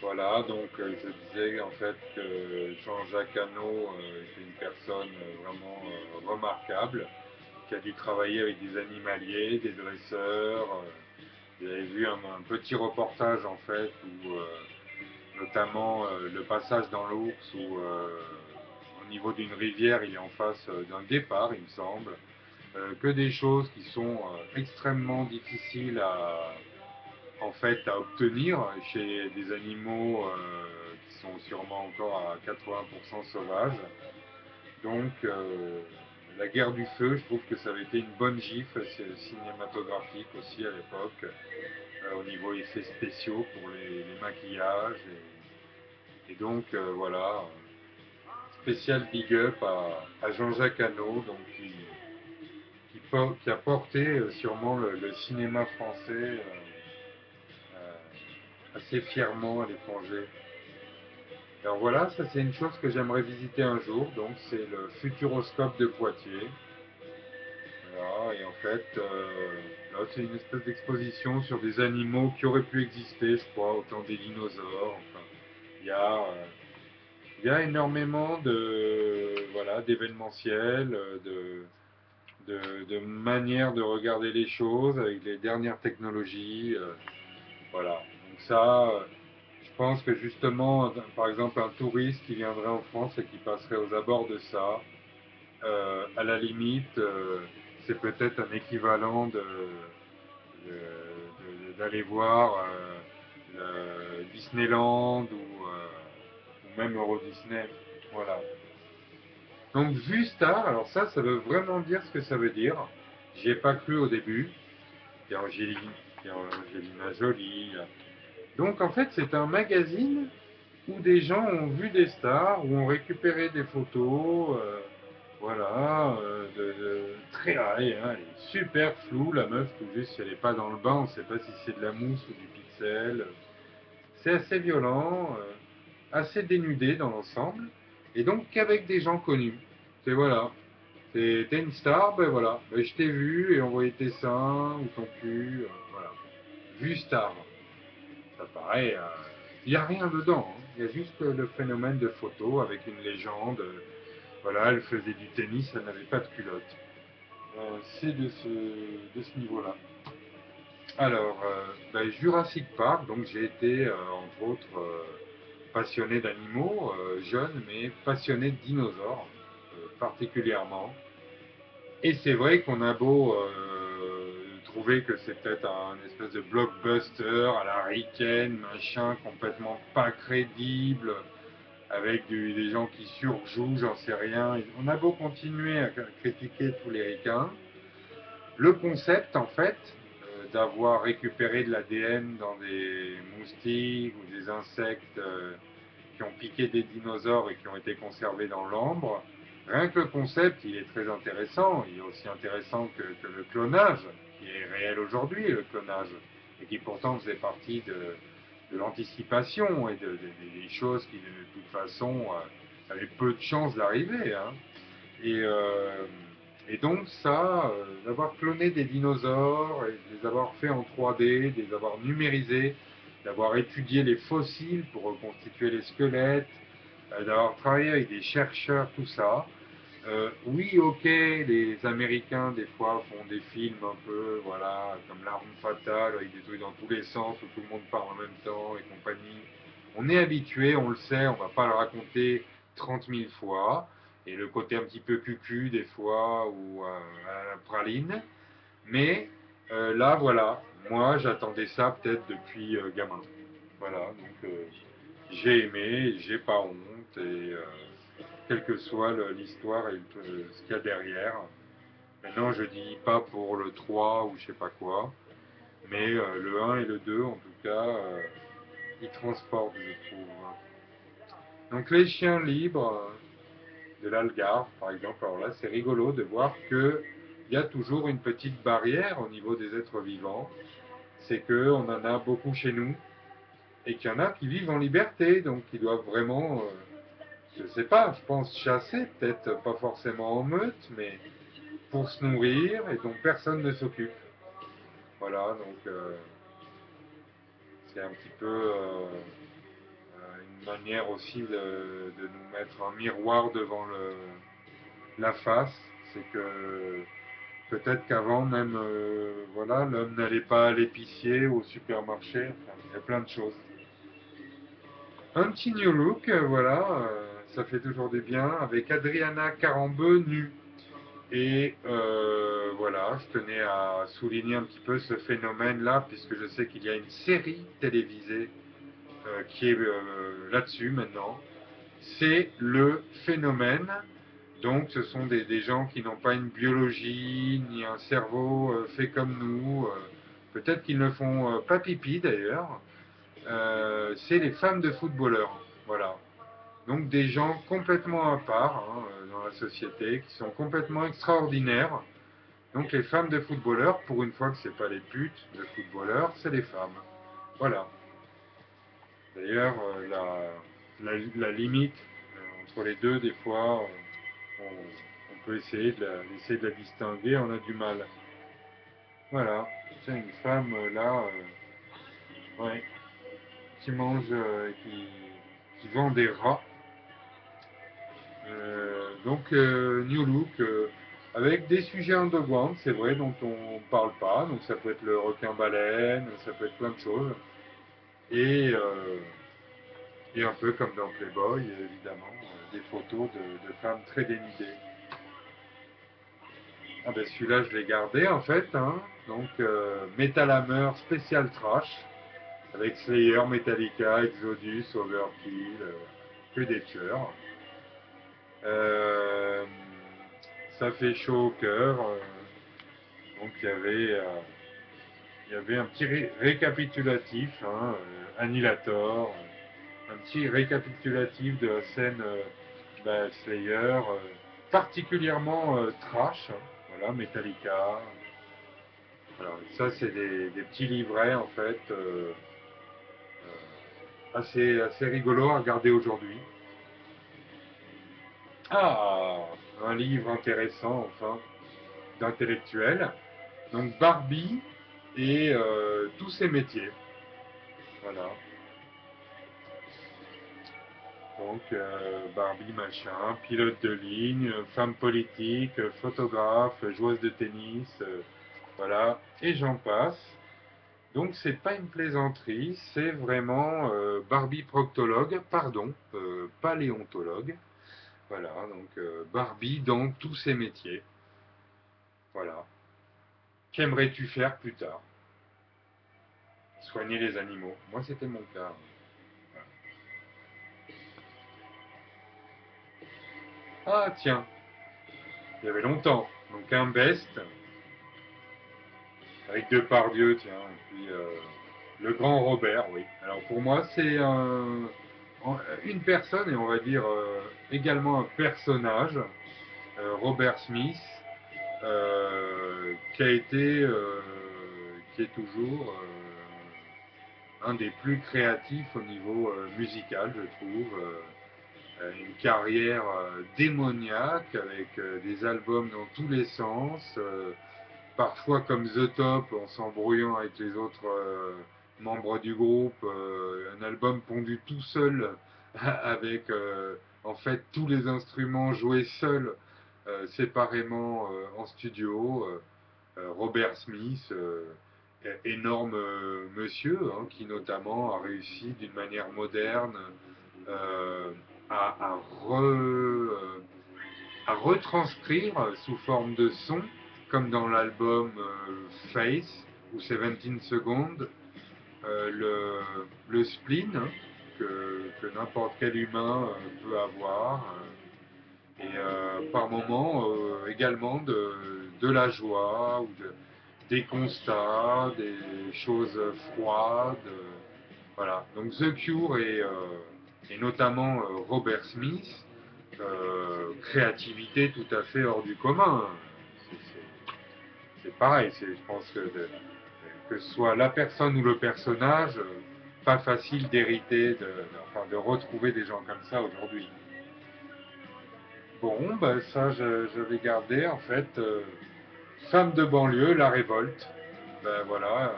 Voilà, donc je disais en fait que Jean-Jacques Hano était une personne vraiment remarquable, qui a dû travailler avec des animaliers, des dresseurs. J'avais vu un petit reportage en fait où notamment le passage dans l'ours où au niveau d'une rivière il est en face d'un départ il me semble, que des choses qui sont extrêmement difficiles en fait à obtenir chez des animaux qui sont sûrement encore à 80% sauvages. Donc la guerre du feu, je trouve que ça avait été une bonne gifle cinématographique aussi à l'époque, au niveau effets spéciaux pour les maquillages. Et donc voilà, spécial big up à Jean-Jacques Hano, donc qui a porté sûrement le cinéma français assez fièrement à l'étranger. Alors voilà, ça c'est une chose que j'aimerais visiter un jour, donc c'est le Futuroscope de Poitiers. Voilà, et en fait, là c'est une espèce d'exposition sur des animaux qui auraient pu exister, je crois, autant des dinosaures. Enfin, il y a, euh, il y a énormément de voilà d'événementiels, de manières de regarder les choses avec les dernières technologies. Voilà. Donc ça, je pense que justement, par exemple, un touriste qui viendrait en France et qui passerait aux abords de ça, à la limite, c'est peut-être un équivalent d'aller voir Disneyland ou même Euro Disney. Voilà. Donc vue star, alors ça veut vraiment dire ce que ça veut dire. J'y ai pas cru au début. Il y a Angelina Jolie. Donc en fait c'est un magazine où des gens ont vu des stars, où ont récupéré des photos, voilà, très high, hein, elle est super floue la meuf, tout juste si elle n'est pas dans le bain, on ne sait pas si c'est de la mousse ou du pixel. C'est assez violent, assez dénudé dans l'ensemble, et donc qu'avec des gens connus. C'est voilà, t'es une star, ben voilà, ben, je t'ai vu et on voyait tes seins ou ton cul, voilà. Vue star, ça paraît, il n'y a rien dedans, hein. Il y a juste le phénomène de photo avec une légende. Voilà, elle faisait du tennis, elle n'avait pas de culotte. C'est de ce niveau-là. Alors, ben, Jurassic Park, donc j'ai été, entre autres, passionné d'animaux, jeune, mais passionné de dinosaures, particulièrement. Et c'est vrai qu'on a beau trouver que c'est peut-être un espèce de blockbuster à la Riken, machin, complètement pas crédible, avec des gens qui surjouent, j'en sais rien. On a beau continuer à critiquer tous les ricains, le concept, en fait, d'avoir récupéré de l'ADN dans des moustiques ou des insectes qui ont piqué des dinosaures et qui ont été conservés dans l'ambre, rien que le concept, il est très intéressant. Il est aussi intéressant que le clonage, qui est réel aujourd'hui, le clonage, et qui pourtant faisait partie de l'anticipation et des choses qui, de toute façon, avaient peu de chances d'arriver. Hein. Et, euh, et donc ça, d'avoir cloné des dinosaures, et de les avoir fait en 3D, de les avoir numérisés, d'avoir étudié les fossiles pour reconstituer les squelettes, d'avoir travaillé avec des chercheurs, tout ça. Oui, ok, les Américains des fois font des films un peu, voilà, comme L'Arme Fatale, avec des trucs dans tous les sens, où tout le monde parle en même temps et compagnie. On est habitué, on le sait, on va pas le raconter 30 000 fois. Et le côté un petit peu cucu des fois, ou à la praline. Mais là, voilà, moi j'attendais ça peut-être depuis gamin. Voilà, donc j'ai aimé, j'ai pas honte, et quelle que soit l'histoire et ce qu'il y a derrière. Maintenant, je dis pas pour le 3 ou je sais pas quoi, mais le 1 et le 2, en tout cas, ils transportent, je trouve. Donc, les chiens libres de l'Algarve, par exemple, alors là, c'est rigolo de voir qu'il y a toujours une petite barrière au niveau des êtres vivants. C'est qu'on en a beaucoup chez nous et qu'il y en a qui vivent en liberté, donc qui doivent vraiment, je sais pas, je pense chasser, peut-être pas forcément en meute, mais pour se nourrir et dont personne ne s'occupe. Voilà, donc c'est un petit peu une manière aussi de nous mettre un miroir devant la face. C'est que peut-être qu'avant même, voilà, l'homme n'allait pas à l'épicier, au supermarché, enfin, il y a plein de choses. Un petit new look, voilà, ça fait toujours du bien, avec Adriana Carambeu nue. Et voilà, je tenais à souligner un petit peu ce phénomène-là, puisque je sais qu'il y a une série télévisée qui est là-dessus maintenant. C'est le phénomène. Donc ce sont des gens qui n'ont pas une biologie ni un cerveau fait comme nous. Peut-être qu'ils ne font pas pipi d'ailleurs. C'est les femmes de footballeurs. Voilà. Donc des gens complètement à part hein, dans la société, qui sont complètement extraordinaires. Donc les femmes de footballeurs, pour une fois que c'est pas les putes de footballeurs, c'est les femmes. Voilà. D'ailleurs, la limite entre les deux, des fois, on peut essayer essayer de la distinguer, on a du mal. Voilà. C'est une femme là, ouais, qui mange, qui vend des rats. New Look, avec des sujets underground, c'est vrai, dont on ne parle pas. Donc ça peut être le requin-baleine, ça peut être plein de choses. Et, euh, et un peu comme dans Playboy, évidemment, des photos de femmes très dénudées. Ah ben celui-là, je l'ai gardé en fait. Hein. Donc Metal Hammer spécial trash, avec Slayer, Metallica, Exodus, Overkill, que des tueurs. Euh, Ça fait chaud au cœur. Donc il y avait un petit récapitulatif, hein, Annihilator, un petit récapitulatif de la scène Slayer, particulièrement trash, hein, voilà, Metallica. Alors, ça, c'est des petits livrets en fait assez rigolos à regarder aujourd'hui. Ah, un livre intéressant, enfin, d'intellectuel. Donc Barbie et tous ses métiers. Voilà. Donc Barbie machin, pilote de ligne, femme politique, photographe, joueuse de tennis, voilà, et j'en passe. Donc c'est pas une plaisanterie, c'est vraiment Barbie proctologue, pardon, paléontologue. Voilà, donc Barbie dans tous ses métiers. Voilà. Qu'aimerais-tu faire plus tard? Soigner les animaux. Moi c'était mon cas. Ah tiens, il y avait longtemps. Donc un best avec Depardieu, tiens, et puis le grand Robert, oui. Alors pour moi c'est une personne et on va dire également un personnage, Robert Smith, qui a été, qui est toujours un des plus créatifs au niveau musical, je trouve. Une carrière démoniaque avec des albums dans tous les sens, parfois comme The Top en s'embrouillant avec les autres membres du groupe, un album pondu tout seul avec en fait tous les instruments joués seuls séparément en studio. Robert Smith, énorme monsieur, hein, qui notamment a réussi d'une manière moderne euh, à, à, re, à retranscrire sous forme de son, comme dans l'album Face ou 17 Seconds, le spleen hein, que n'importe quel humain peut avoir. Et par moments également de la joie ou des constats, des choses froides. Voilà. Donc The Cure et notamment Robert Smith, créativité tout à fait hors du commun. C'est pareil, je pense que ce soit la personne ou le personnage, pas facile d'hériter, enfin, de retrouver des gens comme ça aujourd'hui. Bon, ben ça, je vais garder en fait. Femme de banlieue, la révolte. Ben voilà,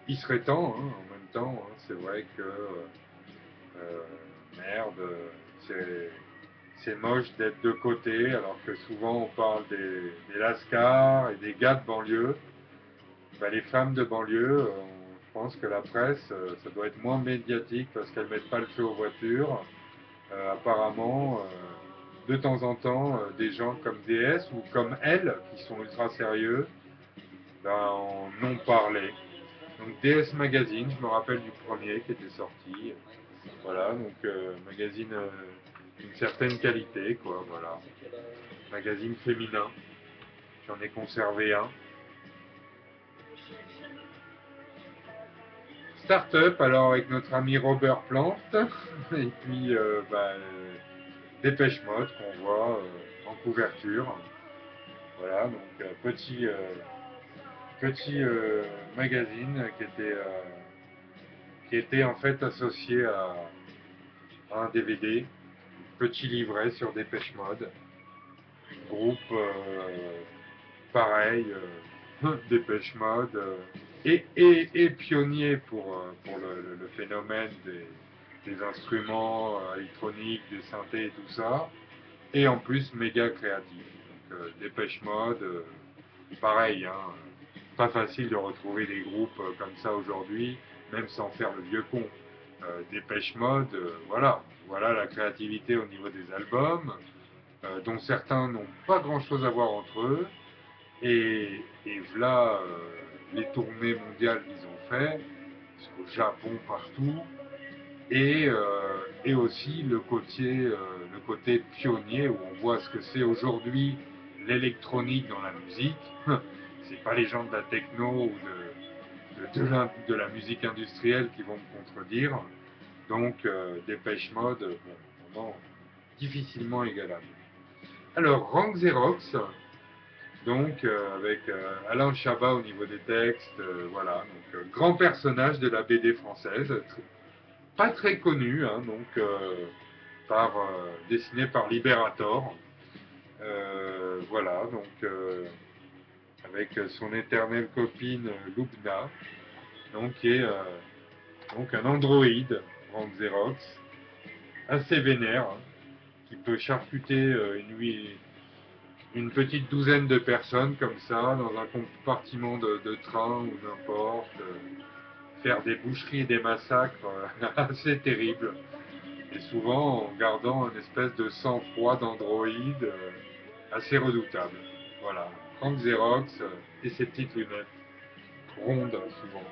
il serait temps, hein, en même temps. Hein, c'est vrai que Merde, c'est moche d'être de côté, alors que souvent on parle des lascars et des gars de banlieue. Ben, les femmes de banlieue, je pense que la presse, ça doit être moins médiatique parce qu'elles mettent pas le feu aux voitures. Apparemment, de temps en temps, des gens comme DS ou comme elle, qui sont ultra sérieux, ben, en ont parlé. Donc DS Magazine, je me rappelle du premier qui était sorti. Voilà, donc magazine d'une certaine qualité, quoi, voilà. Magazine féminin, j'en ai conservé un. Start-up, alors avec notre ami Robert Plant, et puis Dépêche Mode qu'on voit en couverture. Voilà, donc petit magazine qui était en fait associé à un DVD, petit livret sur Dépêche Mode, groupe pareil, Dépêche Mode, et pionnier pour le phénomène des instruments électroniques, des synthés et tout ça, et en plus méga créatif. Donc Dépêche Mode, pareil, hein, pas facile de retrouver des groupes comme ça aujourd'hui, même sans faire le vieux con. Dépêche Mode, voilà la créativité au niveau des albums, dont certains n'ont pas grand chose à voir entre eux, et voilà les tournées mondiales qu'ils ont fait, au Japon, partout, et aussi le côté pionnier où on voit ce que c'est aujourd'hui l'électronique dans la musique. C'est pas les gens de la techno ou de la musique industrielle qui vont me contredire. Donc Dépêche Mode, bon, vraiment difficilement égalable. Alors Rank Xerox, donc avec Alain Chabat au niveau des textes, voilà, donc grand personnage de la BD française, pas très connu, hein, donc dessiné par Liberator. Voilà, donc avec son éternelle copine Lubna, donc qui est donc un androïde en Xerox, assez vénère, hein, qui peut charcuter une petite douzaine de personnes comme ça dans un compartiment de train ou n'importe, faire des boucheries et des massacres assez terribles. Et souvent en gardant une espèce de sang-froid d'androïde assez redoutable. Voilà, Frank Xerox et ses petites lunettes rondes souvent.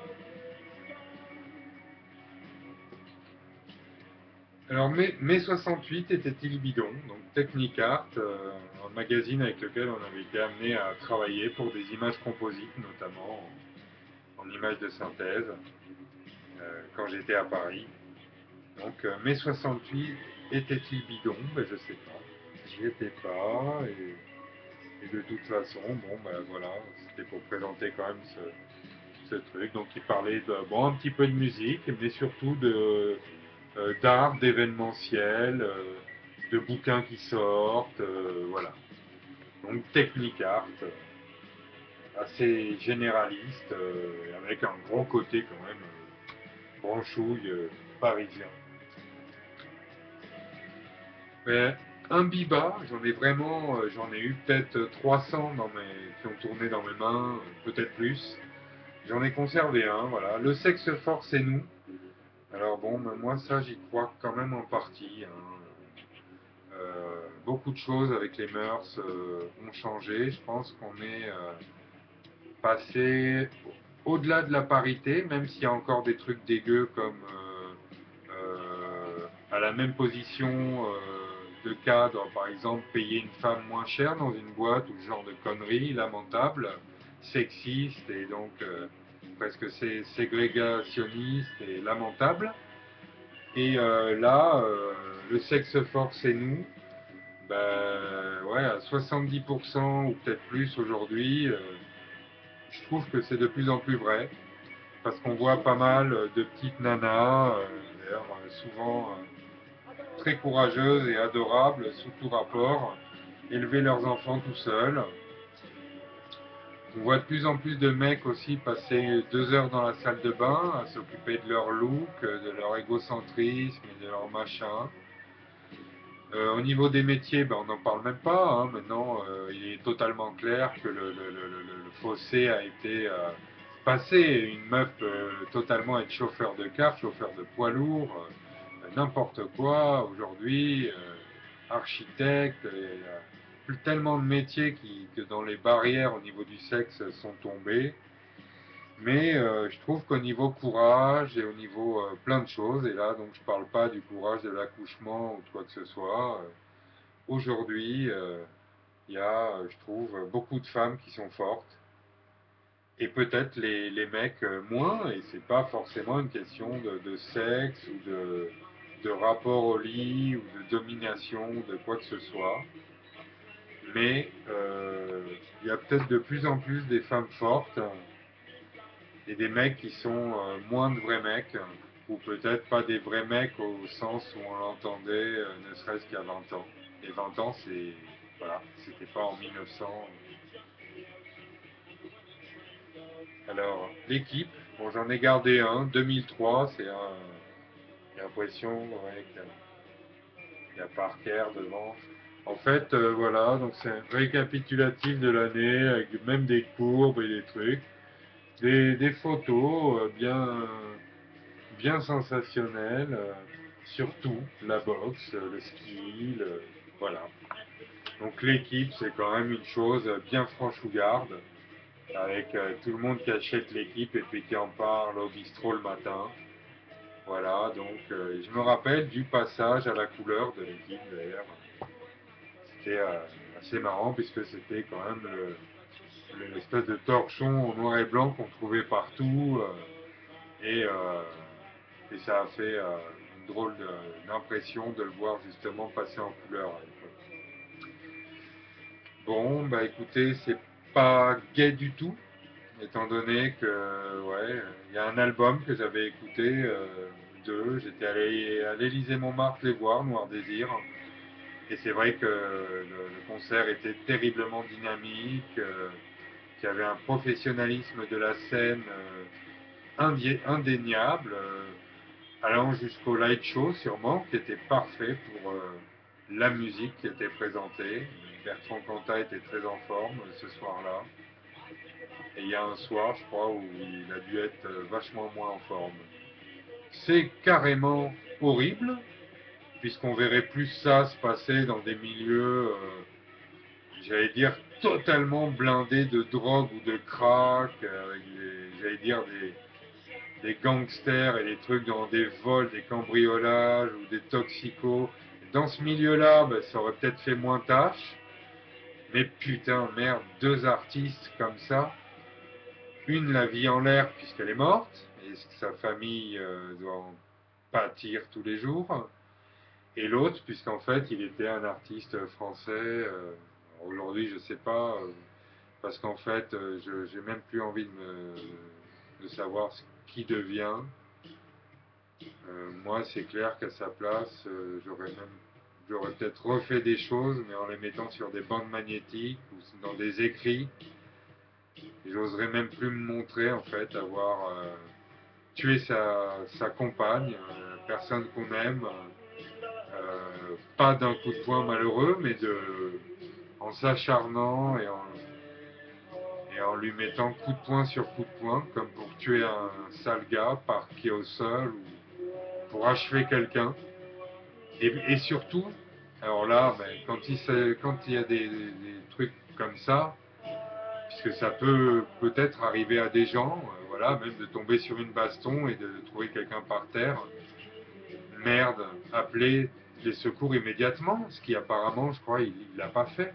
Alors mai 68 était-il bidon, donc Technicart, un magazine avec lequel on avait été amené à travailler pour des images composites, notamment en images de synthèse, quand j'étais à Paris. Donc mai 68 était-il bidon? Ben, je sais pas. J'y étais pas, et de toute façon, bon ben voilà, c'était pour présenter quand même ce truc. Donc il parlait bon, un petit peu de musique, mais surtout d'art, d'événementiel, de bouquins qui sortent, voilà. Donc Technicart, assez généraliste, avec un gros côté quand même branchouille parisien. Mais un biba, j'en ai eu peut-être 300 qui ont tourné dans mes mains, peut-être plus. J'en ai conservé un, voilà. Le sexe force et nous. Alors bon, moi ça j'y crois quand même en partie, hein. Beaucoup de choses avec les mœurs ont changé. Je pense qu'on est passé au-delà de la parité, même s'il y a encore des trucs dégueux comme à la même position de cadre, par exemple, payer une femme moins cher dans une boîte ou ce genre de conneries lamentables, sexistes et donc presque ségrégationnistes et lamentables. Et là, le sexe force et nous, ben, ouais, à 70% ou peut-être plus aujourd'hui, je trouve que c'est de plus en plus vrai. Parce qu'on voit pas mal de petites nanas, d'ailleurs souvent très courageuses et adorables sous tout rapport, élever leurs enfants tout seuls, On voit de plus en plus de mecs aussi passer 2 heures dans la salle de bain à s'occuper de leur look, de leur égocentrisme et de leur machin. Au niveau des métiers, ben, on n'en parle même pas, hein. Maintenant, il est totalement clair que le fossé a été passé. Une meuf peut totalement être chauffeur de car, chauffeur de poids lourd, n'importe quoi aujourd'hui, architecte. Il y a plus tellement de métiers que dans les barrières au niveau du sexe sont tombées. Mais je trouve qu'au niveau courage et au niveau plein de choses, et là donc je parle pas du courage de l'accouchement ou de quoi que ce soit, aujourd'hui il y a, je trouve, beaucoup de femmes qui sont fortes et peut-être les mecs moins, et c'est pas forcément une question de sexe ou de rapport au lit ou de domination, de quoi que ce soit. Mais il y a peut-être de plus en plus des femmes fortes et des mecs qui sont moins de vrais mecs, ou peut-être pas des vrais mecs au sens où on l'entendait ne serait-ce qu'à 20 ans. Et 20 ans, c'est. Voilà, c'était pas en 1900. Alors, l'équipe, bon, j'en ai gardé un, 2003, c'est un. J'ai l'impression ouais, qu'il y a Parker devant. En fait, voilà, donc c'est un récapitulatif de l'année, avec même des courbes et des trucs. Des photos bien sensationnelles, surtout la boxe, le ski, voilà. Donc l'équipe, c'est quand même une chose bien franchouillarde, avec tout le monde qui achète l'équipe et puis qui en parle au bistrot le matin. Voilà, donc je me rappelle du passage à la couleur de l'équipe d'ailleurs. C'était assez marrant puisque c'était quand même l'espèce de torchon en noir et blanc qu'on trouvait partout. Et, euh, et ça a fait une drôle d'impression de le voir justement passer en couleur à l'époque. Bon, bah écoutez, c'est pas gay du tout, étant donné que, ouais, il y a un album que j'avais écouté j'étais allé à l'Élysée-Montmartre les voir, Noir Désir, et c'est vrai que le concert était terriblement dynamique, qu'il y avait un professionnalisme de la scène indéniable, allant jusqu'au light show sûrement, qui était parfait pour la musique qui était présentée. Bertrand Cantat était très en forme ce soir-là. Et il y a un soir, je crois, où il a dû être vachement moins en forme. C'est carrément horrible, puisqu'on verrait plus ça se passer dans des milieux, j'allais dire, totalement blindés de drogue ou de crack, avec j'allais dire, des gangsters et des trucs dans des vols, des cambriolages ou des toxicos. Dans ce milieu-là, bah, ça aurait peut-être fait moins tâche. Mais putain, merde, 2 artistes comme ça. Une la vie en l'air puisqu'elle est morte, et sa famille doit en pâtir tous les jours. Et l'autre, puisqu'en fait, il était un artiste français. Aujourd'hui, je sais pas, parce qu'en fait, je j'ai même plus envie de savoir ce qui devient. Moi, c'est clair qu'à sa place, j'aurais peut-être refait des choses, mais en les mettant sur des bandes magnétiques ou dans des écrits. J'oserais même plus me montrer, en fait, avoir tué sa compagne, personne qu'on aime, pas d'un coup de poing malheureux, mais en s'acharnant et en lui mettant coup de poing sur coup de poing, comme pour tuer un sale gars par pied au sol ou pour achever quelqu'un. Et surtout, alors là, ben, quand il y a des trucs comme ça, puisque ça peut peut-être arriver à des gens, voilà, même de tomber sur une baston et de trouver quelqu'un par terre, merde, appeler les secours immédiatement, ce qui apparemment, je crois, il l'a pas fait.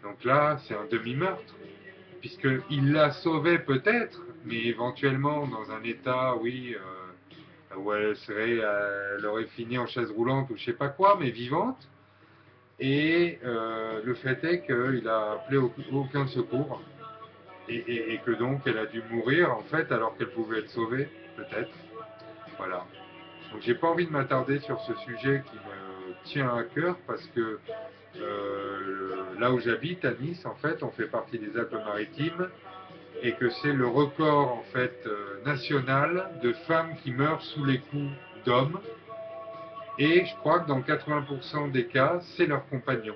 Donc là, c'est un demi-meurtre, puisqu'il l'a sauvée peut-être, mais éventuellement dans un état, oui, où elle aurait fini en chaise roulante ou je sais pas quoi, mais vivante. Et le fait est qu'il a appelé aucun secours et que donc elle a dû mourir en fait alors qu'elle pouvait être sauvée, peut-être. Voilà. Donc j'ai pas envie de m'attarder sur ce sujet qui me tient à cœur parce que là où j'habite, à Nice, en fait, on fait partie des Alpes-Maritimes et que c'est le record en fait national de femmes qui meurent sous les coups d'hommes. Et je crois que dans 80% des cas, c'est leur compagnon.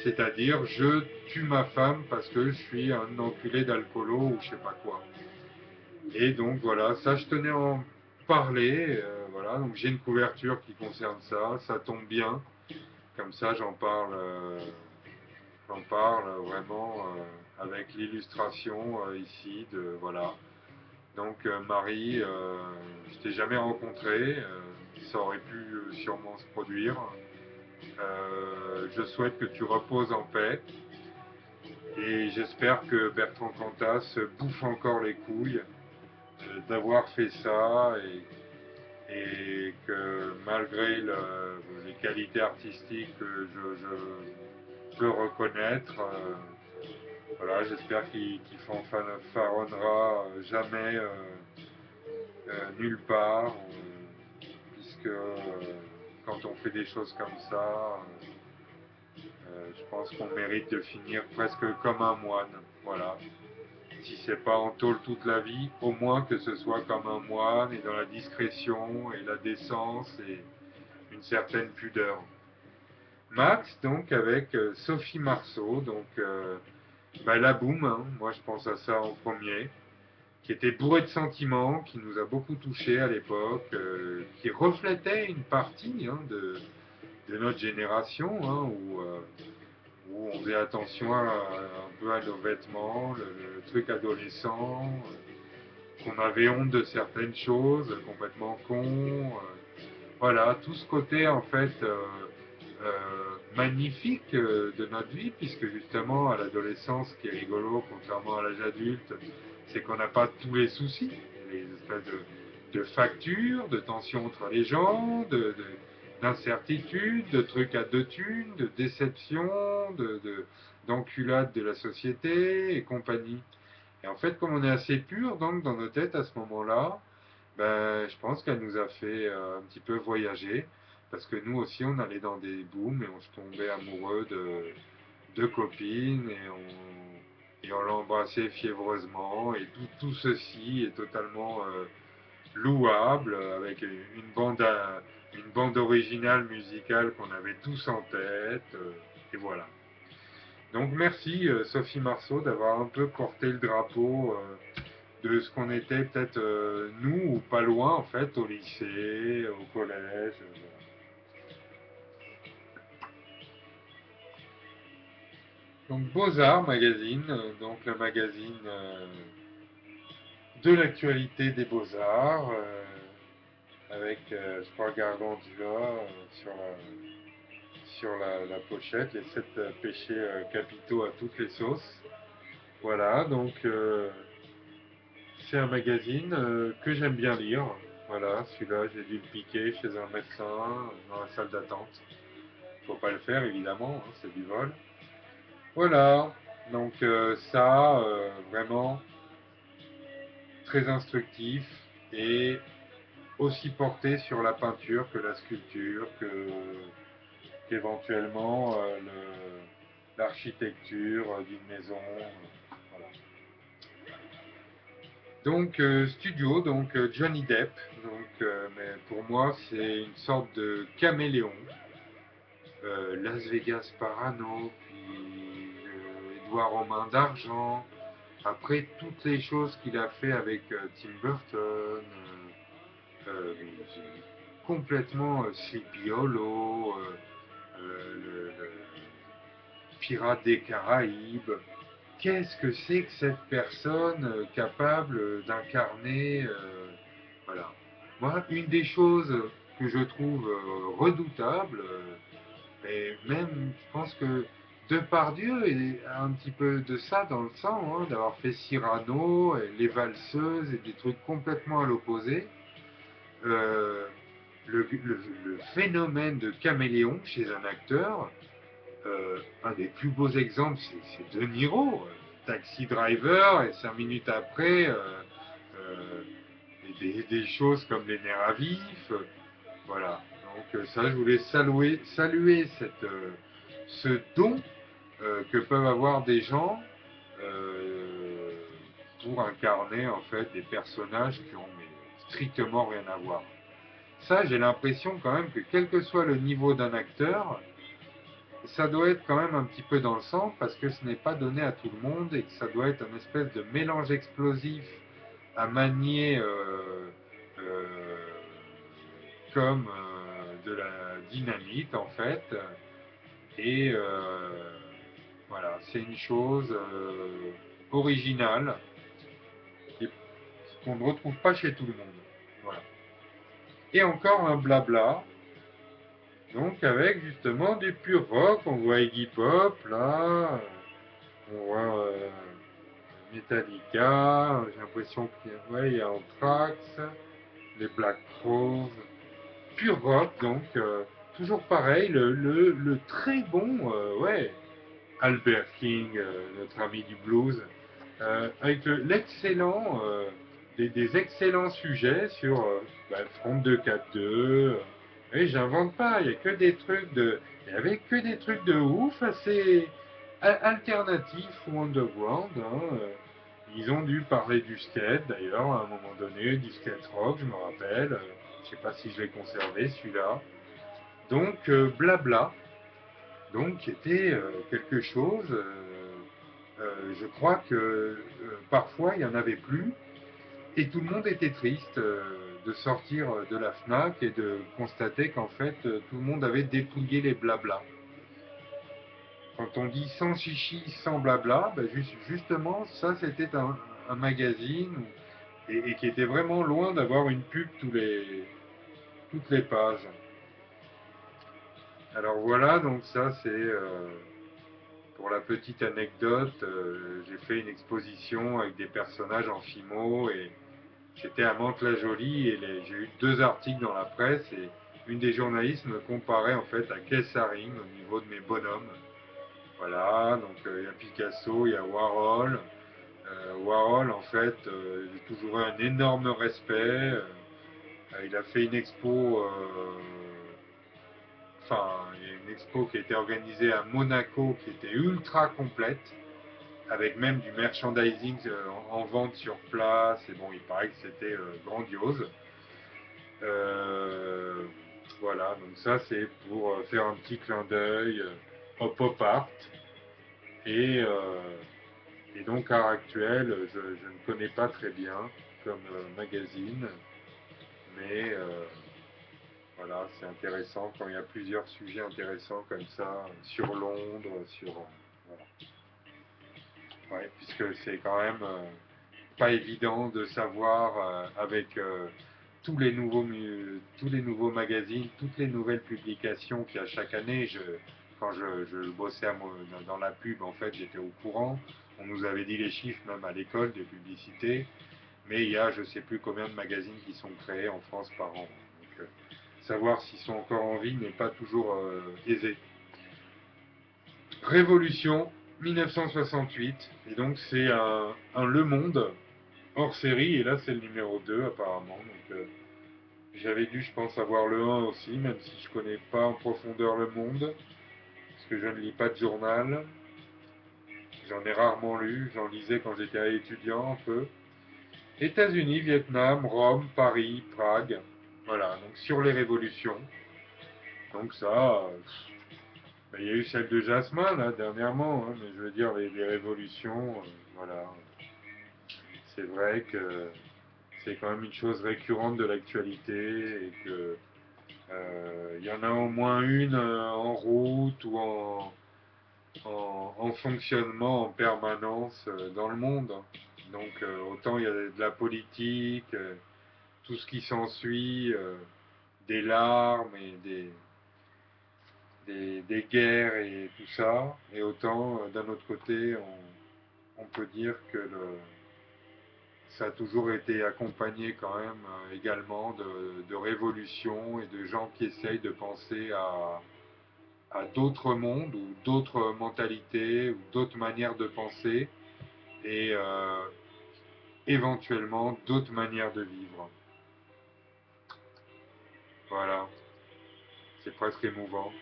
C'est-à-dire, je tue ma femme parce que je suis un enculé d'alcoolo ou je sais pas quoi. Et donc voilà, ça je tenais à en parler. Voilà, donc j'ai une couverture qui concerne ça, ça tombe bien. Comme ça, j'en parle vraiment avec l'illustration ici de voilà. Donc Marie, je t'ai jamais rencontré, ça aurait pu sûrement se produire. Je souhaite que tu reposes en paix et j'espère que Bertrand Cantat se bouffe encore les couilles d'avoir fait ça et que malgré les qualités artistiques que je peux reconnaître, voilà, j'espère qu'il fanfaronnera jamais nulle part, puisque quand on fait des choses comme ça, je pense qu'on mérite de finir presque comme un moine. Voilà. Si c'est pas en tôle toute la vie, au moins que ce soit comme un moine et dans la discrétion et la décence et une certaine pudeur. Max, donc, avec Sophie Marceau, donc la boum, hein, moi je pense à ça en premier, qui était bourré de sentiments, qui nous a beaucoup touchés à l'époque, qui reflétait une partie de notre génération, hein, où on faisait attention un peu à nos vêtements, le truc adolescent, qu'on avait honte de certaines choses, complètement con. Voilà, tout ce côté en fait magnifique de notre vie, puisque justement à l'adolescence, ce qui est rigolo, contrairement à l'âge adulte, c'est qu'on n'a pas tous les soucis, les espèces de factures, de tensions entre les gens, d'incertitudes, de trucs à deux thunes, de déceptions, d'enculades de la société et compagnie. Et en fait, comme on est assez pur donc dans nos têtes à ce moment-là, ben, je pense qu'elle nous a fait un petit peu voyager, parce que nous aussi, on allait dans des booms et on se tombait amoureux de copines et on l'embrassait fiévreusement. Et tout ceci est totalement louable, avec une bande originale musicale qu'on avait tous en tête. Et voilà. Donc merci Sophie Marceau d'avoir un peu porté le drapeau de ce qu'on était peut-être nous ou pas loin en fait au lycée, au collège. Voilà. Donc Beaux-Arts Magazine, donc le magazine de l'actualité des Beaux-Arts, avec je crois Gargantua sur la pochette, les 7 péchés capitaux à toutes les sauces. Voilà, donc c'est un magazine que j'aime bien lire. Voilà, celui-là, j'ai dû le piquer chez un médecin dans la salle d'attente. Faut pas le faire, évidemment, hein, c'est du vol. Voilà, donc ça, vraiment très instructif et aussi porté sur la peinture que la sculpture, qu'éventuellement l'architecture d'une maison. Voilà. Donc studio, donc Johnny Depp, donc mais pour moi c'est une sorte de caméléon. Las Vegas Parano, puis Édouard Romain d'Argent. Après toutes les choses qu'il a fait avec Tim Burton, complètement Sleepy Hollow, le Pirate des Caraïbes. Qu'est-ce que c'est que cette personne capable d'incarner voilà. Moi, une des choses que je trouve redoutable, et même, je pense que Depardieu a un petit peu de ça dans le sang, hein, d'avoir fait Cyrano, et Les Valseuses et des trucs complètement à l'opposé. Euh, le phénomène de caméléon chez un acteur, un des plus beaux exemples, c'est De Niro, Taxi Driver, et 5 minutes après, des choses comme Les Nerfs à vif. Voilà. Donc ça, je voulais saluer ce don que peuvent avoir des gens pour incarner en fait des personnages qui ont mais, strictement rien à voir. Ça, j'ai l'impression quand même que quel que soit le niveau d'un acteur, ça doit être quand même un petit peu dans le sang parce que ce n'est pas donné à tout le monde et que ça doit être un espèce de mélange explosif à manier euh, comme de la dynamite en fait. Et voilà, c'est une chose originale qu'on ne retrouve pas chez tout le monde. Voilà. Et encore un blabla, donc avec justement du pur rock, on voit Iggy Pop là, on voit Metallica, j'ai l'impression qu'il y a Anthrax, les Black Crowes, pur rock donc, toujours pareil, le très bon, ouais, Albert King, notre ami du blues, avec l'excellent, des excellents sujets sur Front 242. Et j'invente pas, il y a que des trucs de, il y avait que des trucs de ouf, assez alternatifs ou underground. Hein. Ils ont dû parler du skate d'ailleurs à un moment donné, du skate rock, je me rappelle. Je sais pas si je l'ai conservé celui-là. Donc blabla, donc qui était quelque chose. Je crois que parfois il n'y en avait plus et tout le monde était triste de sortir de la FNAC et de constater qu'en fait tout le monde avait dépouillé les blabla. Quand on dit sans chichi, sans blabla, ben justement ça c'était un magazine et qui était vraiment loin d'avoir une pub toutes les pages. Alors voilà, donc ça c'est pour la petite anecdote, j'ai fait une exposition avec des personnages en fimo et j'étais à Mantes-la-Jolie et j'ai eu 2 articles dans la presse et une des journalistes me comparait en fait à Kessaring au niveau de mes bonhommes. Voilà, donc il y a Picasso, il y a Warhol. Warhol en fait, j'ai toujours eu un énorme respect. Il a fait une expo, enfin il y a une expo qui a été organisée à Monaco qui était ultra complète avec même du merchandising en vente sur place. Et bon, il paraît que c'était grandiose. Euh, voilà, donc ça c'est pour faire un petit clin d'œil au pop art. Et, donc à l'heure actuelle, je ne connais pas très bien comme magazine, mais voilà, c'est intéressant quand il y a plusieurs sujets intéressants comme ça sur Londres, sur voilà. Ouais, puisque c'est quand même pas évident de savoir avec tous les nouveaux magazines, toutes les nouvelles publications qu'il y a chaque année. Quand je bossais dans la pub, en fait, j'étais au courant. On nous avait dit les chiffres même à l'école des publicités, mais il y a je sais plus combien de magazines qui sont créés en France par an. Donc, savoir s'ils sont encore en vie n'est pas toujours aisé. Révolution 1968, et donc c'est un Le Monde hors série, et là c'est le numéro 2 apparemment. Donc j'avais dû, je pense, avoir le 1 aussi, même si je connais pas en profondeur Le Monde, parce que je ne lis pas de journal. J'en ai rarement lu, j'en lisais quand j'étais étudiant un peu. États-Unis, Vietnam, Rome, Paris, Prague. Voilà, donc sur les révolutions. Donc ça, il y a eu celle de Jasmin là dernièrement, hein, mais je veux dire les révolutions, voilà. C'est vrai que c'est quand même une chose récurrente de l'actualité et que il y en a au moins une en route ou en fonctionnement en permanence dans le monde. Donc autant il y a de la politique, tout ce qui s'ensuit, des larmes et des guerres et tout ça, et autant d'un autre côté on peut dire que ça a toujours été accompagné quand même également de révolutions et de gens qui essayent de penser à d'autres mondes ou d'autres mentalités ou d'autres manières de penser et éventuellement d'autres manières de vivre. Voilà, c'est presque émouvant.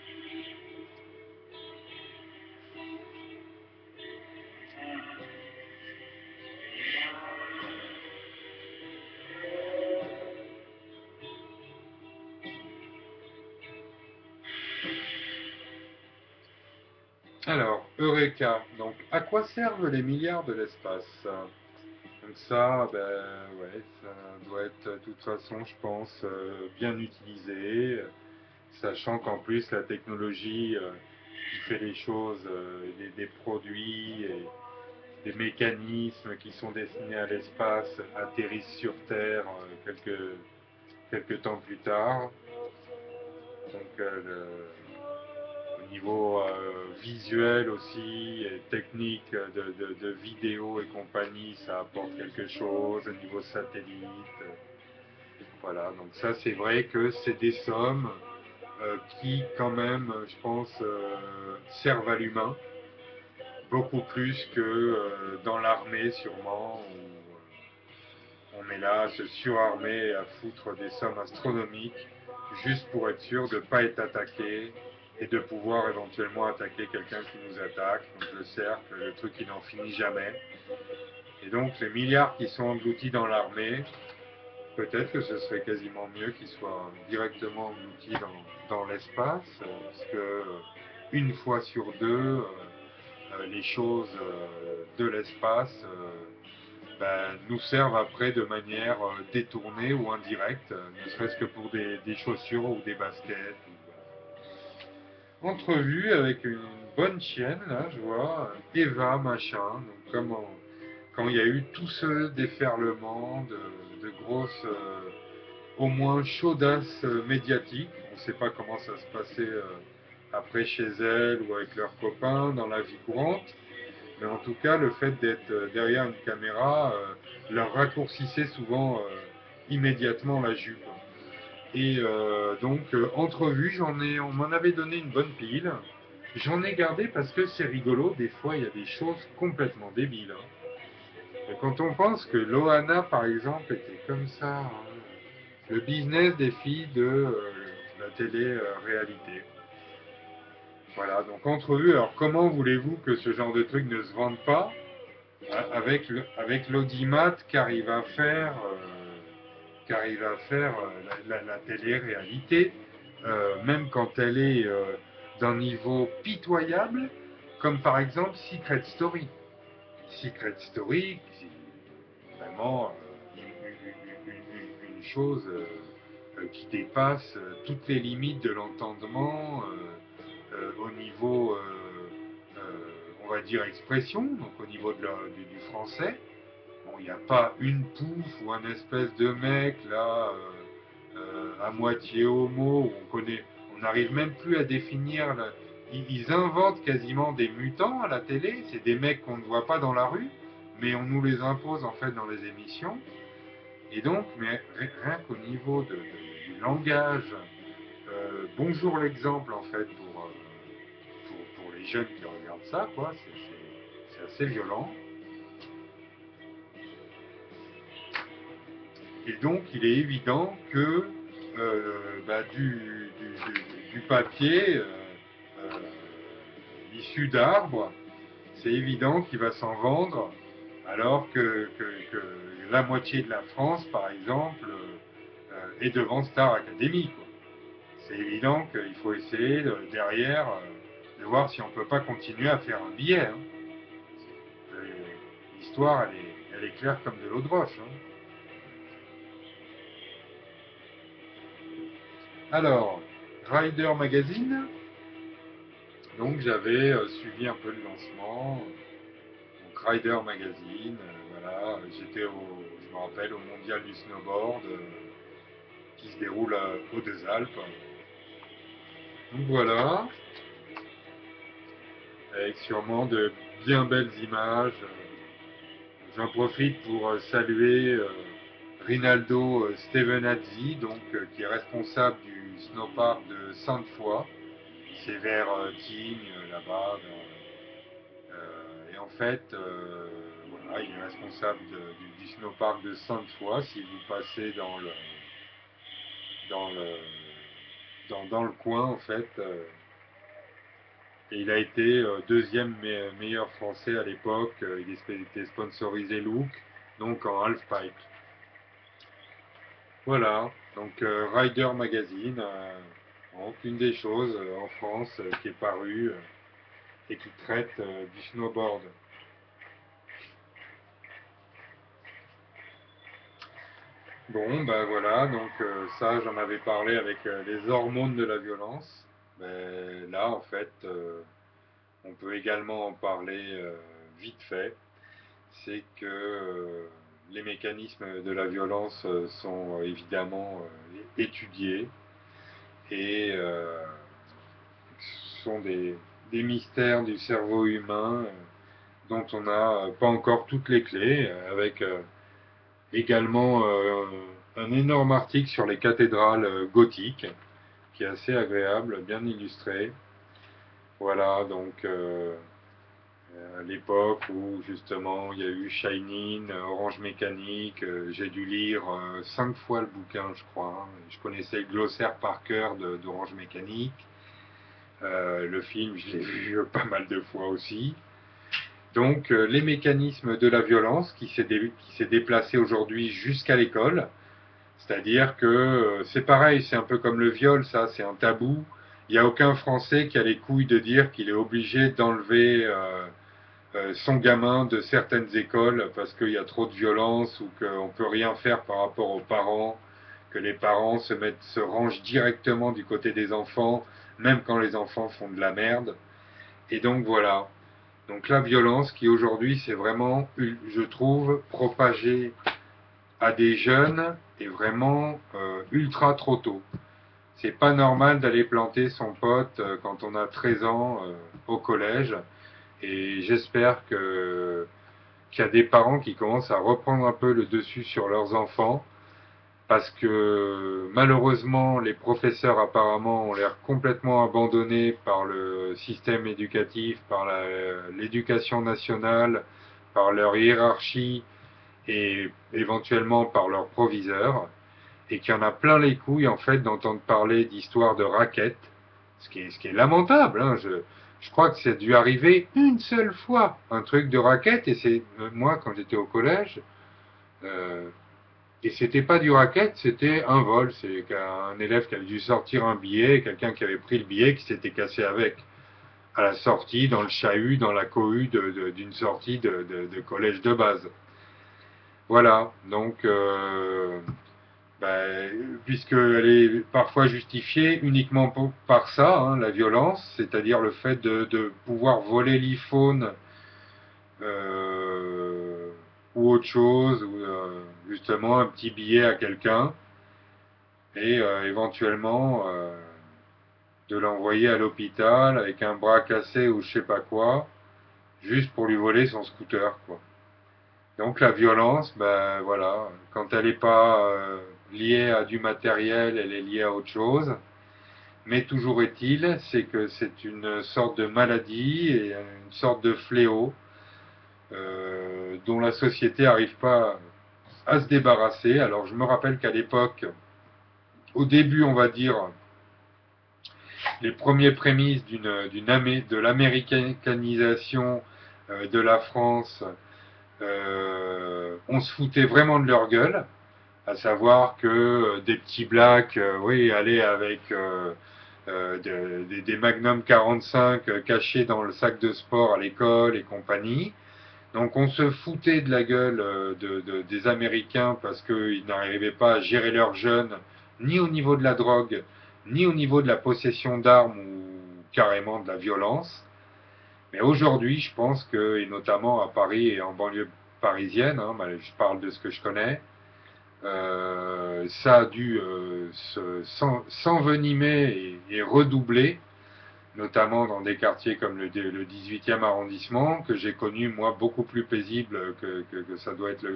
Alors, Eureka. Donc, à quoi servent les milliards de l'espace? Donc ça, ben ouais, ça doit être de toute façon, je pense, bien utilisé, sachant qu'en plus la technologie qui fait les choses, des produits et des mécanismes qui sont destinés à l'espace atterrissent sur Terre quelques temps plus tard. Donc au niveau visuel aussi et technique de vidéo et compagnie, ça apporte quelque chose au niveau satellite. Voilà, donc ça c'est vrai que c'est des sommes qui quand même, je pense, servent à l'humain, beaucoup plus que dans l'armée sûrement, où on est là à se surarmer, à foutre des sommes astronomiques, juste pour être sûr de ne pas être attaqué et de pouvoir éventuellement attaquer quelqu'un qui nous attaque. Donc le cercle, le truc qui n'en finit jamais. Et donc les milliards qui sont engloutis dans l'armée, peut-être que ce serait quasiment mieux qu'ils soient directement engloutis dans l'espace, parce que une fois sur deux, les choses de l'espace nous servent après de manière détournée ou indirecte, ne serait-ce que pour des chaussures ou des baskets. Entrevue avec une bonne chienne, là, je vois, Eva machin, donc quand il y a eu tout ce déferlement de grosses, au moins chaudasses médiatiques, on ne sait pas comment ça se passait après chez elle ou avec leurs copains dans la vie courante, mais en tout cas, le fait d'être derrière une caméra leur raccourcissait souvent immédiatement la jupe. Et entrevue, on m'en avait donné une bonne pile. J'en ai gardé parce que c'est rigolo, des fois il y a des choses complètement débiles, hein. Et quand on pense que Loana, par exemple, était comme ça, hein, le business des filles de la télé-réalité. Voilà, donc entrevue, alors comment voulez-vous que ce genre de truc ne se vende pas avec l'audimat qu'arrive à faire la télé-réalité, même quand elle est d'un niveau pitoyable, comme par exemple Secret Story. Secret Story, c'est vraiment une chose qui dépasse toutes les limites de l'entendement au niveau, on va dire, expression, donc au niveau du français. Bon, il n'y a pas une pouffe ou un espèce de mec là à moitié homo où on n'arrive même plus à définir. Ils inventent quasiment des mutants à la télé. C'est des mecs qu'on ne voit pas dans la rue, mais on nous les impose en fait dans les émissions. Et donc, mais rien qu'au niveau du langage, bonjour l'exemple en fait pour les jeunes qui regardent ça, quoi. C'est assez violent. Et donc, il est évident que du papier issu d'arbres, c'est évident qu'il va s'en vendre, alors que la moitié de la France, par exemple, est devant Star Academy, quoi. C'est évident qu'il faut essayer derrière de voir si on ne peut pas continuer à faire un billet, hein. L'histoire, elle est claire comme de l'eau de roche, hein. Alors, Rider Magazine, donc j'avais suivi un peu le lancement, donc Rider Magazine, voilà, je me rappelle, au mondial du snowboard qui se déroule aux Deux Alpes. Donc voilà, avec sûrement de bien belles images. J'en profite pour saluer Rinaldo Stevenazzi, donc qui est responsable du snowpark de Sainte-Foy. C'est vers Tignes, là-bas. Et en fait, voilà, il est responsable du snowpark de Sainte-Foy. Si vous passez dans le, dans le coin, en fait, et il a été deuxième meilleur français à l'époque. Il était sponsorisé Look, donc en halfpipe. Voilà, donc Rider Magazine, donc une des choses en France qui est parue et qui traite du snowboard. Bon, ben voilà, donc ça j'en avais parlé avec les hormones de la violence. Ben, là en fait, on peut également en parler vite fait. C'est que les mécanismes de la violence sont évidemment étudiés et sont des mystères du cerveau humain dont on n'a pas encore toutes les clés, avec également un énorme article sur les cathédrales gothiques, qui est assez agréable, bien illustré. Voilà, donc à l'époque où justement il y a eu Shining, Orange Mécanique, j'ai dû lire 5 fois le bouquin, je crois. Je connaissais le glossaire par cœur d'Orange Mécanique. Le film, je l'ai vu pas mal de fois aussi. Donc les mécanismes de la violence qui s'est déplacé aujourd'hui jusqu'à l'école, c'est-à-dire que c'est pareil, c'est un peu comme le viol, ça, c'est un tabou. Il n'y a aucun Français qui a les couilles de dire qu'il est obligé d'enlever son gamin de certaines écoles parce qu'il y a trop de violence ou qu'on ne peut rien faire par rapport aux parents, que les parents se rangent directement du côté des enfants, même quand les enfants font de la merde. Et donc voilà. Donc la violence qui aujourd'hui s'est vraiment, je trouve, propagée à des jeunes est vraiment ultra trop tôt. C'est pas normal d'aller planter son pote quand on a 13 ans au collège. Et j'espère qu'il y a des parents qui commencent à reprendre un peu le dessus sur leurs enfants, parce que malheureusement les professeurs apparemment ont l'air complètement abandonnés par le système éducatif, par l'éducation nationale, par leur hiérarchie et éventuellement par leurs proviseurs, et qu'il y en a plein les couilles en fait d'entendre parler d'histoires de raquettes, ce qui est lamentable. Hein. Je crois que c'est dû arriver une seule fois, un truc de raquette, et c'est moi quand j'étais au collège, euh, et c'était pas du racket, c'était un vol. C'est un élève qui avait dû sortir un billet, quelqu'un qui avait pris le billet, qui s'était cassé avec à la sortie, dans le chahut, dans la cohue d'une sortie de collège de base. Voilà, donc puisqu'elle est parfois justifiée uniquement par ça, hein, la violence, c'est-à-dire le fait de pouvoir voler l'iPhone euh, ou autre chose, ou justement un petit billet à quelqu'un, et éventuellement de l'envoyer à l'hôpital avec un bras cassé ou je sais pas quoi, juste pour lui voler son scooter, quoi. Donc la violence, ben voilà, quand elle n'est pas liée à du matériel, elle est liée à autre chose. Mais toujours est-il, c'est que c'est une sorte de maladie et une sorte de fléau dont la société n'arrive pas à se débarrasser. Alors je me rappelle qu'à l'époque, au début, on va dire, les premiers prémices de l'américanisation de la France, on se foutait vraiment de leur gueule, à savoir que des petits blacks, oui, allaient avec des Magnum 45 cachés dans le sac de sport à l'école et compagnie. Donc on se foutait de la gueule des Américains parce qu'ils n'arrivaient pas à gérer leurs jeunes, ni au niveau de la drogue, ni au niveau de la possession d'armes ou carrément de la violence. Mais aujourd'hui, je pense que, et notamment à Paris et en banlieue parisienne, hein, je parle de ce que je connais, ça a dû s'envenimer et redoubler, notamment dans des quartiers comme le 18e arrondissement, que j'ai connu moi beaucoup plus paisible que ça doit être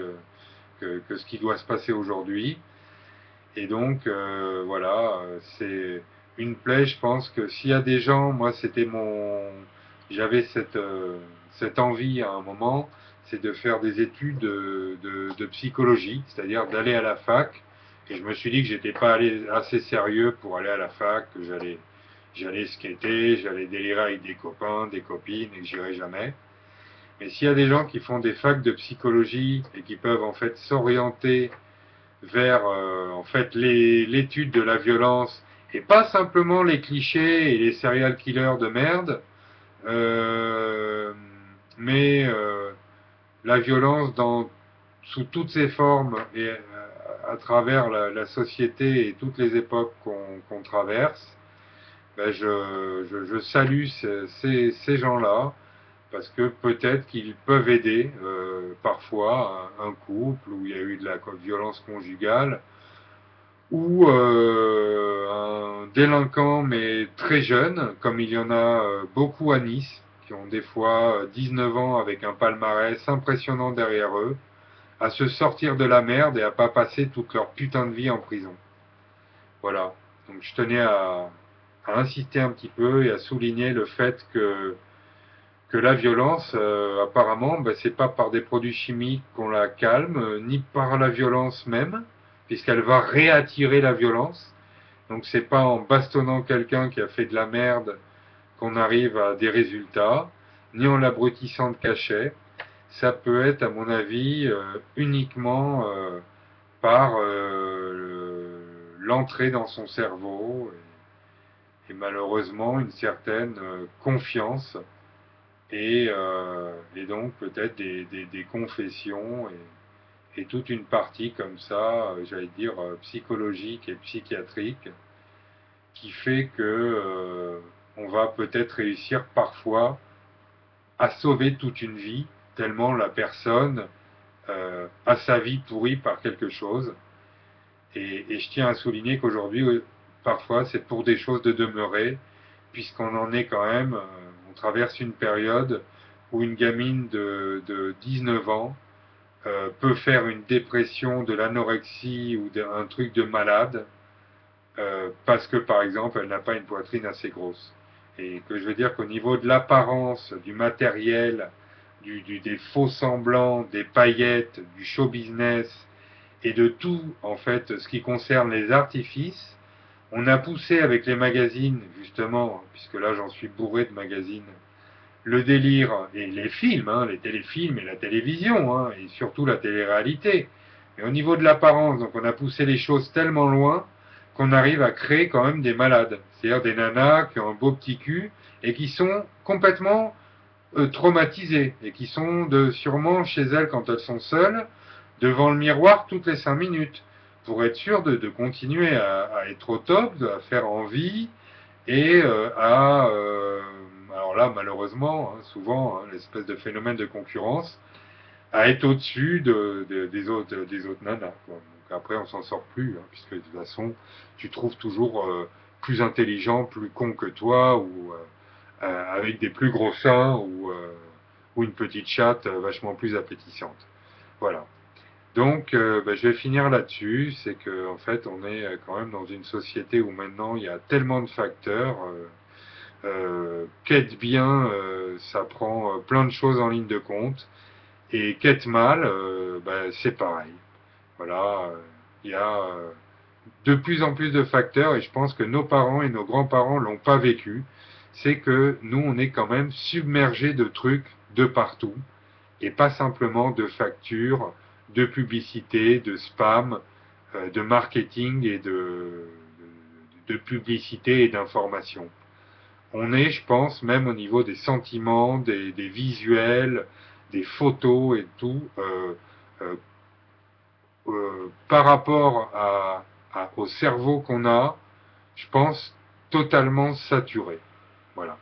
que ce qui doit se passer aujourd'hui. Et donc voilà, c'est une plaie. Je pense que s'il y a des gens, moi j'avais cette envie à un moment, c'est de faire des études de psychologie, c'est-à-dire d'aller à la fac. Et je me suis dit que j'étais pas allé assez sérieux pour aller à la fac, que j'allais skater, j'allais délirer avec des copains, des copines, et que j'irai jamais. Mais s'il y a des gens qui font des facs de psychologie et qui peuvent en fait s'orienter vers en fait l'étude de la violence et pas simplement les clichés et les serial killers de merde, mais la violence sous toutes ses formes et à travers la société et toutes les époques qu'on traverse, ben je salue ces gens-là parce que peut-être qu'ils peuvent aider parfois un couple où il y a eu de la violence conjugale ou un délinquant mais très jeune, comme il y en a beaucoup à Nice, qui ont des fois 19 ans avec un palmarès impressionnant derrière eux, à se sortir de la merde et à pas passer toute leur putain de vie en prison. Voilà. Donc je tenais à insister un petit peu et à souligner le fait que la violence, apparemment, ben, c'est pas par des produits chimiques qu'on la calme, ni par la violence même, puisqu'elle va réattirer la violence. Donc c'est pas en bastonnant quelqu'un qui a fait de la merde qu'on arrive à des résultats, ni en l'abrutissant de cachet. Ça peut être, à mon avis, uniquement par l'entrée dans son cerveau et malheureusement une certaine confiance et donc peut-être des confessions et toute une partie comme ça, j'allais dire psychologique et psychiatrique, qui fait que on va peut-être réussir parfois à sauver toute une vie, tellement la personne a sa vie pourrie par quelque chose. Et je tiens à souligner qu'aujourd'hui, parfois, c'est pour des choses de demeurer, puisqu'on en est quand même, on traverse une période où une gamine de 19 ans peut faire une dépression, de l'anorexie ou un truc de malade, parce que par exemple, elle n'a pas une poitrine assez grosse. Et que je veux dire qu'au niveau de l'apparence, du matériel, des faux semblants, des paillettes, du show business, et de tout, en fait, ce qui concerne les artifices, on a poussé avec les magazines, justement, puisque là j'en suis bourré de magazines, le délire, et les films, hein, les téléfilms et la télévision, hein, et surtout la télé-réalité. Mais au niveau de l'apparence, donc on a poussé les choses tellement loin qu'on arrive à créer quand même des malades. C'est-à-dire des nanas qui ont un beau petit cul et qui sont complètement traumatisées et qui sont sûrement chez elles quand elles sont seules devant le miroir toutes les 5 minutes pour être sûr de continuer à être au top, à faire envie et alors là malheureusement, hein, souvent, hein, l'espèce de phénomène de concurrence, à être au-dessus des autres nanas, quoi. Donc après on s'en sort plus, hein, puisque de toute façon tu trouves toujours plus intelligent, plus con que toi, ou avec des plus gros seins, ou une petite chatte vachement plus appétissante. Voilà. Donc, je vais finir là-dessus. C'est que, en fait, on est quand même dans une société où maintenant il y a tellement de facteurs. Qu'être bien, ça prend plein de choses en ligne de compte. Et qu'être mal, c'est pareil. Voilà, il y a de plus en plus de facteurs et je pense que nos parents et nos grands-parents l'ont pas vécu. C'est que nous, on est quand même submergés de trucs de partout et pas simplement de factures, de publicité, de spam, de marketing et de publicité et d'information. On est, je pense, même au niveau des sentiments, des visuels, des photos et tout, euh, par rapport au cerveau qu'on a, je pense, totalement saturé. Voilà.